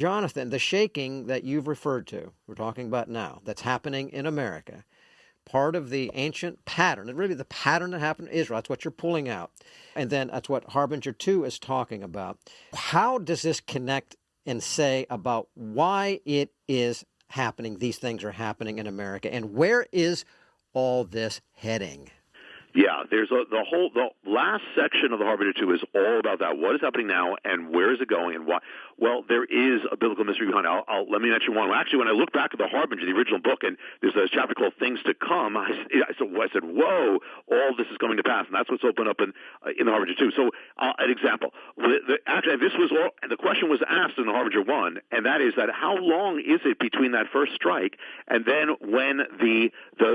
Jonathan, the shaking that you've referred to, we're talking about now, that's happening in America, part of the ancient pattern, and really the pattern that happened in Israel, that's what you're pulling out. And then that's what Harbinger II is talking about. How does this connect and say about why it is happening, these things are happening in America, and where is all this heading? Yeah, there's the last section of the Harbinger II is all about that. What is happening now, and where is it going, and why? Well, there is a biblical mystery behind it. Let me mention one. Actually, when I look back at the Harbinger, the original book, and there's a chapter called "Things to Come," I said, "Whoa, all this is coming to pass," and that's what's opened up in the Harbinger II. So, an example. Actually, this was all. The question was asked in the Harbinger I, and that is that how long is it between that first strike and then when the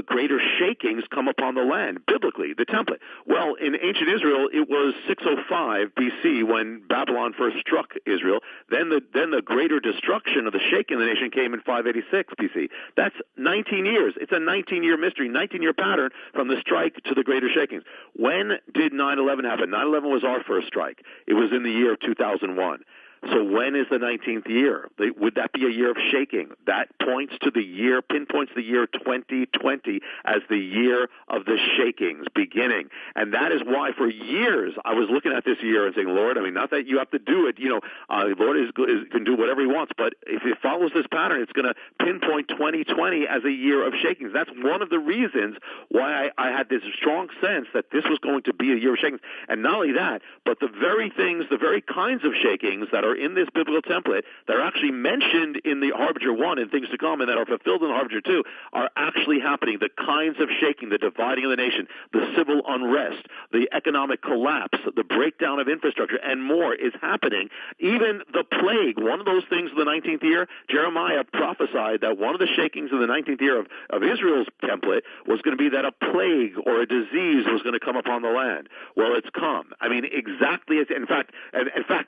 greater shakings come upon the land biblically? The template. Well, in ancient Israel, it was 605 B.C. when Babylon first struck Israel. Then the greater destruction of the shaking of the nation came in 586 B.C. That's 19 years. It's a 19-year mystery, 19-year pattern from the strike to the greater shakings. When did 9/11 happen? 9/11 was our first strike. It was in the year of 2001. So when is the 19th year? Would that be a year of shaking? That pinpoints the year 2020 as the year of the shakings beginning. And that is why for years I was looking at this year and saying, Lord, I mean, not that you have to do it, Lord can do whatever he wants, but if it follows this pattern, it's going to pinpoint 2020 as a year of shakings. That's one of the reasons why I had this strong sense that this was going to be a year of shakings. And not only that, but the very kinds of shakings that are in this biblical template that are actually mentioned in the Harbinger I and Things to Come and that are fulfilled in the Harbinger II are actually happening. The kinds of shaking, the dividing of the nation, the civil unrest, the economic collapse, the breakdown of infrastructure, and more is happening. Even the plague, one of those things in the 19th year, Jeremiah prophesied that one of the shakings in the 19th year of Israel's template was going to be that a plague or a disease was going to come upon the land. Well, it's come. I mean, exactly. In fact,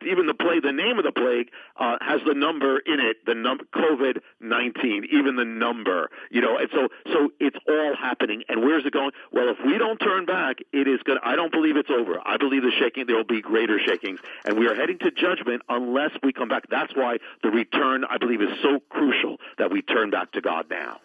even the plague, the name of the plague has the number in it, the number COVID-19, even the number, and so it's all happening. And where's it going? Well, if we don't turn back, it is going. I don't believe it's over. I believe the shaking, there will be greater shakings, and we are heading to judgment unless we come back. That's why the return, I believe, is so crucial that we turn back to God now.